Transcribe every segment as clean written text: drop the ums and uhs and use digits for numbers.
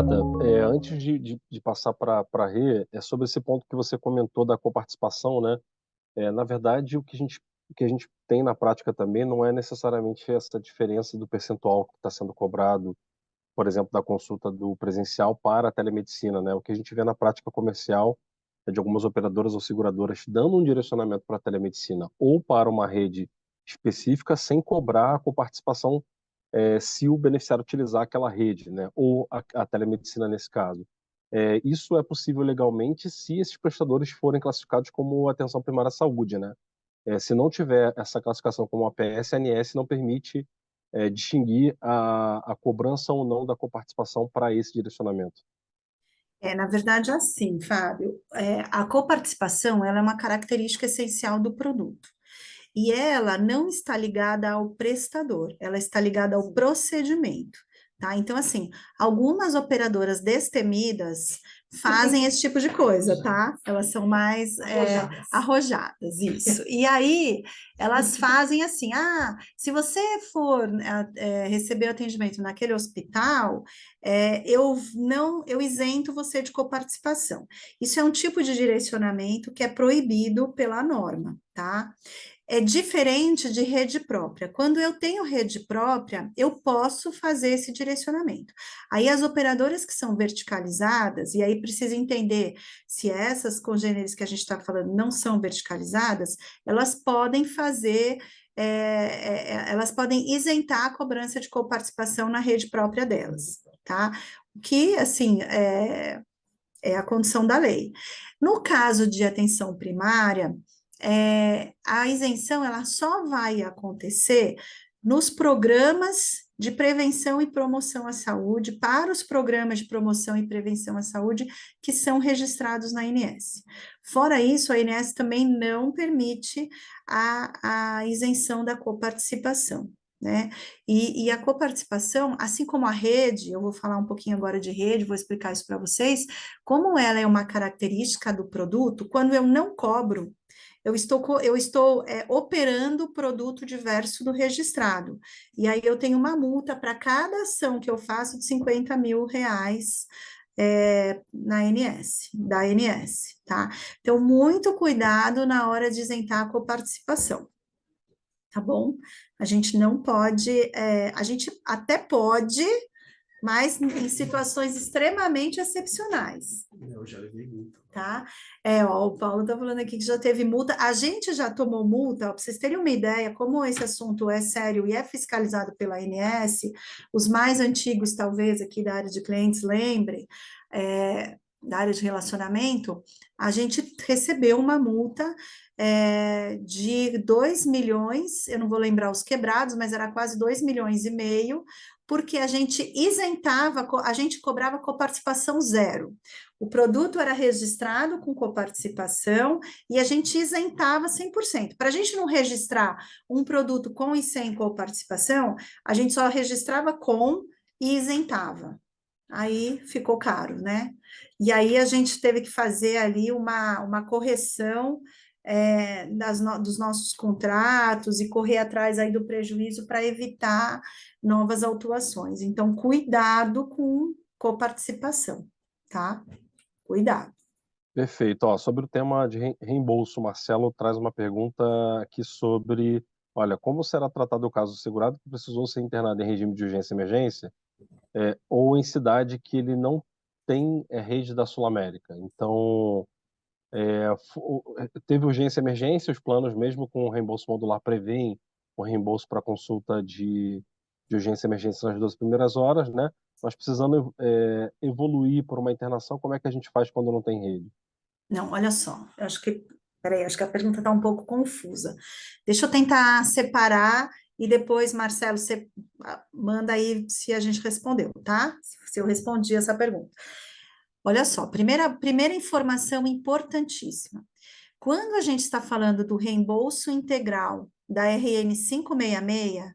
Renata, antes de passar para a Rê, é sobre esse ponto que você comentou da coparticipação, né? Na verdade, o que a gente tem na prática também não é necessariamente essa diferença do percentual que está sendo cobrado, por exemplo, da consulta do presencial para a telemedicina, né? O que a gente vê na prática comercial é de algumas operadoras ou seguradoras dando um direcionamento para a telemedicina ou para uma rede específica sem cobrar a coparticipação se o beneficiário utilizar aquela rede, né? Ou a telemedicina nesse caso. Isso é possível legalmente se esses prestadores forem classificados como atenção primária à saúde, né? Se não tiver essa classificação como APS, a ANS não permite distinguir a cobrança ou não da coparticipação para esse direcionamento. Na verdade, é assim, Fábio, a coparticipação, ela é uma característica essencial do produto. E ela não está ligada ao prestador, ela está ligada ao procedimento, tá? Então, assim, algumas operadoras destemidas fazem esse tipo de coisa, tá? Elas são mais arrojadas, isso. E aí, elas fazem assim, se você for receber atendimento naquele hospital, eu isento você de coparticipação. Isso é um tipo de direcionamento que é proibido pela norma, tá? É diferente de rede própria. Quando eu tenho rede própria, eu posso fazer esse direcionamento. Aí as operadoras que são verticalizadas, e aí precisa entender se essas congêneres que a gente está falando não são verticalizadas, elas podem fazer, elas podem isentar a cobrança de coparticipação na rede própria delas, tá? O que, assim, é a condição da lei. No caso de atenção primária, a isenção ela só vai acontecer nos programas de prevenção e promoção à saúde, para os programas de promoção e prevenção à saúde que são registrados na ANS. Fora isso, a ANS também não permite a isenção da coparticipação, né? E a coparticipação, assim como a rede, eu vou falar um pouquinho agora de rede, vou explicar isso para vocês, como ela é uma característica do produto, quando eu não cobro, eu estou operando o produto diverso do registrado. E aí eu tenho uma multa para cada ação que eu faço de R$ 50.000 na ANS, da ANS, tá? Então, muito cuidado na hora de isentar a coparticipação, tá bom? A gente não pode, a gente até pode, mas em situações extremamente excepcionais. Eu já levei multa. Tá? Ó, o Paulo tá falando aqui que já teve multa. A gente já tomou multa, para vocês terem uma ideia, como esse assunto é sério e é fiscalizado pela ANS, os mais antigos, talvez, aqui da área de clientes, lembrem, da área de relacionamento, a gente recebeu uma multa de 2 milhões, eu não vou lembrar os quebrados, mas era quase 2,5 milhões, porque a gente isentava, a gente cobrava coparticipação zero. O produto era registrado com coparticipação e a gente isentava 100%. Para a gente não registrar um produto com e sem coparticipação, a gente só registrava com e isentava. Aí ficou caro, né? E aí a gente teve que fazer ali uma correção dos nossos contratos e correr atrás aí do prejuízo para evitar novas autuações. Então, cuidado com coparticipação, tá? Cuidado. Perfeito. Ó, sobre o tema de reembolso, o Marcelo traz uma pergunta aqui sobre, olha, como será tratado o caso do segurado que precisou ser internado em regime de urgência e emergência, ou em cidade que ele não tem rede da Sul América? Então, teve urgência e emergência, os planos, mesmo com o reembolso modular, prevêem o reembolso para consulta de urgência e emergência nas 12 primeiras horas, né? Mas precisando evoluir por uma internação, como é que a gente faz quando não tem rede? Não, olha só, eu acho que, peraí, acho que a pergunta está um pouco confusa. Deixa eu tentar separar e depois, Marcelo, você manda aí se a gente respondeu, tá? Se eu respondi essa pergunta. Olha só, primeira informação importantíssima. Quando a gente está falando do reembolso integral da RN 566,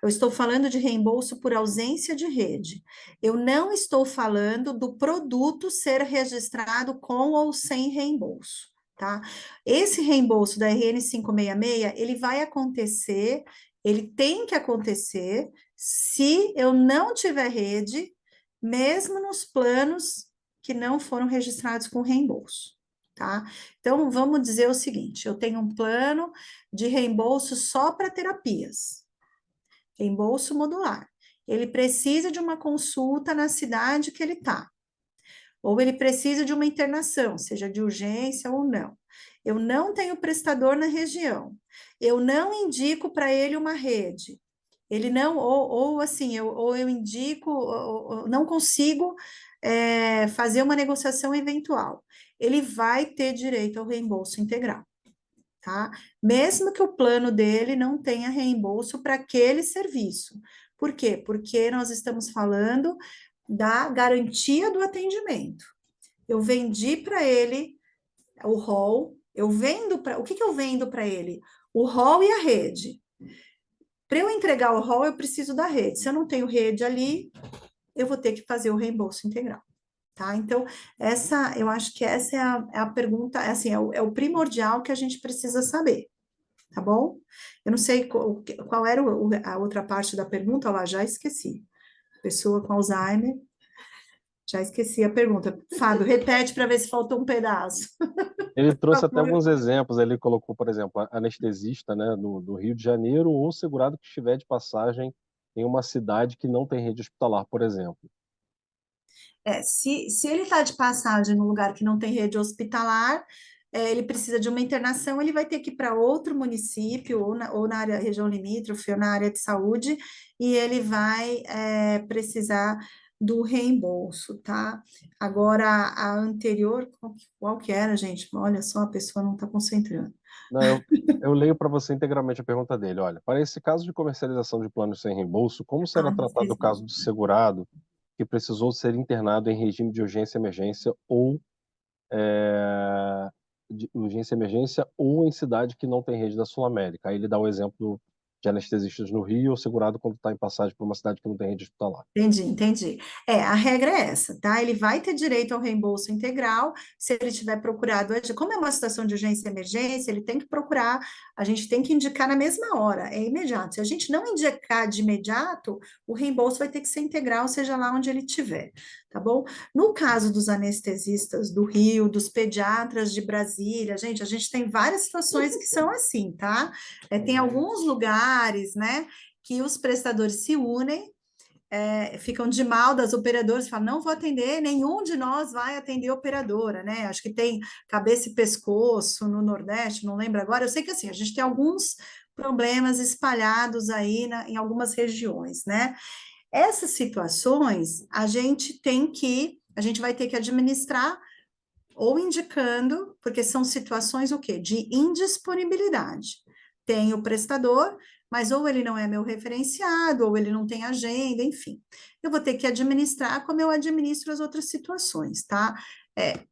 eu estou falando de reembolso por ausência de rede. Eu não estou falando do produto ser registrado com ou sem reembolso, tá? Esse reembolso da RN 566, ele vai acontecer, ele tem que acontecer se eu não tiver rede mesmo nos planos que não foram registrados com reembolso, tá? Então, vamos dizer o seguinte: eu tenho um plano de reembolso só para terapias, reembolso modular. Ele precisa de uma consulta na cidade que ele está, ou ele precisa de uma internação, seja de urgência ou não. Eu não tenho prestador na região. Eu não indico para ele uma rede. Ele não, ou assim, ou eu indico, ou não consigo fazer uma negociação eventual. Ele vai ter direito ao reembolso integral, tá? Mesmo que o plano dele não tenha reembolso para aquele serviço. Por quê? Porque nós estamos falando da garantia do atendimento. Eu vendi para ele o hall, eu vendo para. O que, que eu vendo para ele? O hall e a rede. Para eu entregar o hall, eu preciso da rede. Se eu não tenho rede ali, eu vou ter que fazer o reembolso integral. Tá? Então, eu acho que essa é a pergunta, assim, é o primordial que a gente precisa saber, tá bom? Eu não sei qual era a outra parte da pergunta, lá, já esqueci. Pessoa com Alzheimer, já esqueci a pergunta. Fábio, repete para ver se faltou um pedaço. Ele Por trouxe até favor. alguns exemplos, ele colocou, por exemplo, anestesista, né, do Rio de Janeiro, ou segurado que estiver de passagem em uma cidade que não tem rede hospitalar, por exemplo. Se ele está de passagem num lugar que não tem rede hospitalar, ele precisa de uma internação, ele vai ter que ir para outro município, ou na área, região limítrofe, ou na área de saúde, e ele vai precisar do reembolso, tá? Agora, a anterior, qual que era, gente? Olha só, a pessoa não está concentrando. Não, eu leio para você integralmente a pergunta dele. Olha, para esse caso de comercialização de planos sem reembolso, como será tratado o caso do segurado que precisou ser internado em regime de urgência e emergência ou de urgência e emergência ou em cidade que não tem rede da Sul América? Aí ele dá o exemplo de anestesistas no Rio, ou segurado quando está em passagem por uma cidade que não tem rede hospitalar. Entendi, entendi. A regra é essa, tá? Ele vai ter direito ao reembolso integral se ele tiver procurado. Como é uma situação de urgência e emergência, ele tem que procurar, a gente tem que indicar na mesma hora, é imediato. Se a gente não indicar de imediato, o reembolso vai ter que ser integral, seja lá onde ele estiver, tá bom? No caso dos anestesistas do Rio, dos pediatras de Brasília, gente, a gente tem várias situações que são assim, tá? Tem alguns lugares, né, que os prestadores se unem, ficam de mal das operadoras, falam, não vou atender, nenhum de nós vai atender operadora, né? Acho que tem cabeça e pescoço no Nordeste, não lembro agora. Eu sei que assim, a gente tem alguns problemas espalhados aí em algumas regiões, né? Essas situações a gente vai ter que administrar ou indicando, porque são situações o quê? De indisponibilidade. Tem o prestador, mas ou ele não é meu referenciado, ou ele não tem agenda, enfim. Eu vou ter que administrar como eu administro as outras situações, tá?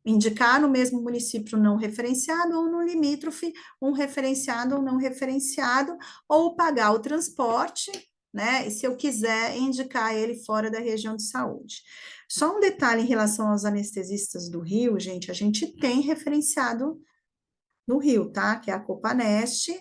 Indicar no mesmo município não referenciado, ou no limítrofe, um referenciado ou não referenciado, ou pagar o transporte, né? E se eu quiser indicar ele fora da região de saúde. Só um detalhe em relação aos anestesistas do Rio, gente, a gente tem referenciado no Rio, tá? Que é a Copaneste,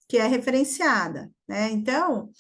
que é referenciada, né? Então,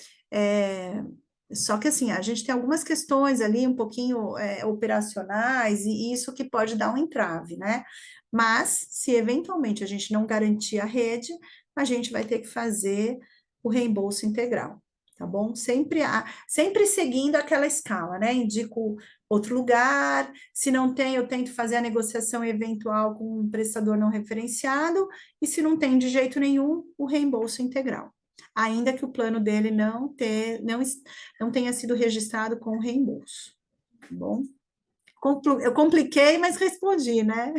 só que assim, a gente tem algumas questões ali um pouquinho operacionais, e isso que pode dar um entrave, né? Mas, se eventualmente a gente não garantir a rede, a gente vai ter que fazer o reembolso integral, tá bom? Sempre seguindo aquela escala, né? Indico outro lugar, se não tem, eu tento fazer a negociação eventual com um prestador não referenciado, e se não tem de jeito nenhum, o reembolso integral, ainda que o plano dele não tenha sido registrado com reembolso, tá bom? Eu compliquei, mas respondi, né?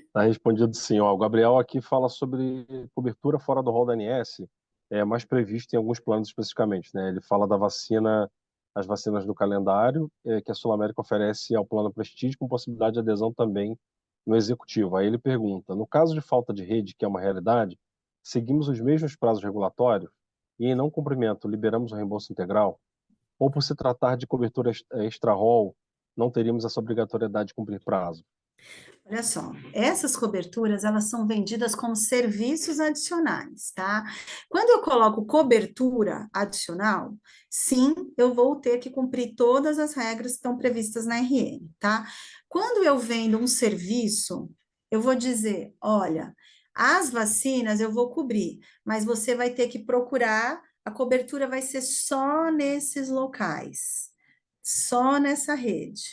Está respondido sim. Ó, o Gabriel aqui fala sobre cobertura fora do rol da ANS, mais previsto em alguns planos especificamente, né? Ele fala da vacina, as vacinas do calendário, que a Sul América oferece ao plano Prestige, com possibilidade de adesão também no executivo. Aí ele pergunta: no caso de falta de rede, que é uma realidade, seguimos os mesmos prazos regulatórios e, em não cumprimento, liberamos o reembolso integral? Ou, por se tratar de cobertura extra-rol, não teríamos essa obrigatoriedade de cumprir prazo? Olha só, essas coberturas, elas são vendidas como serviços adicionais, tá? Quando eu coloco cobertura adicional, sim, eu vou ter que cumprir todas as regras que estão previstas na RN, tá? Quando eu vendo um serviço, eu vou dizer, olha, as vacinas eu vou cobrir, mas você vai ter que procurar, a cobertura vai ser só nesses locais, só nessa rede,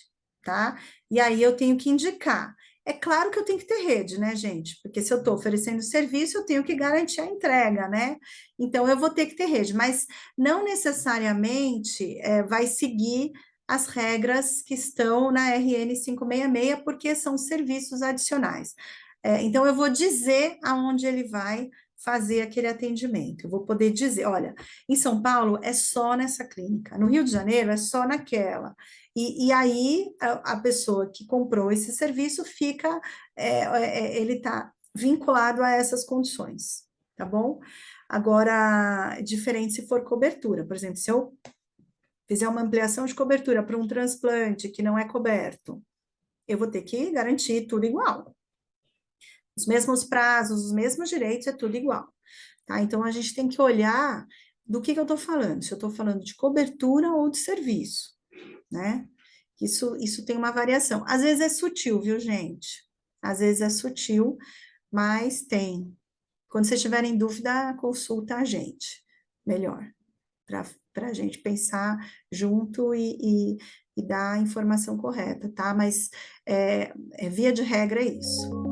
tá? E aí eu tenho que indicar. É claro que eu tenho que ter rede, né, gente? Porque se eu estou oferecendo serviço, eu tenho que garantir a entrega, né? Então, eu vou ter que ter rede, mas não necessariamente vai seguir as regras que estão na RN 566, porque são serviços adicionais. Então, eu vou dizer aonde ele vai fazer aquele atendimento. Eu vou poder dizer, olha, em São Paulo é só nessa clínica, no Rio de Janeiro é só naquela. E aí a pessoa que comprou esse serviço fica, ele está vinculado a essas condições, tá bom? Agora, diferente se for cobertura, por exemplo, se eu fizer uma ampliação de cobertura para um transplante que não é coberto, eu vou ter que garantir tudo igual. Os mesmos prazos, os mesmos direitos, é tudo igual, tá? Então, a gente tem que olhar do que eu estou falando, se eu estou falando de cobertura ou de serviço, né? Isso tem uma variação. Às vezes é sutil, viu, gente? Às vezes é sutil, mas tem. Quando vocês tiverem dúvida, consulta a gente. Melhor, para a gente pensar junto e dar a informação correta, tá? Mas via de regra é isso.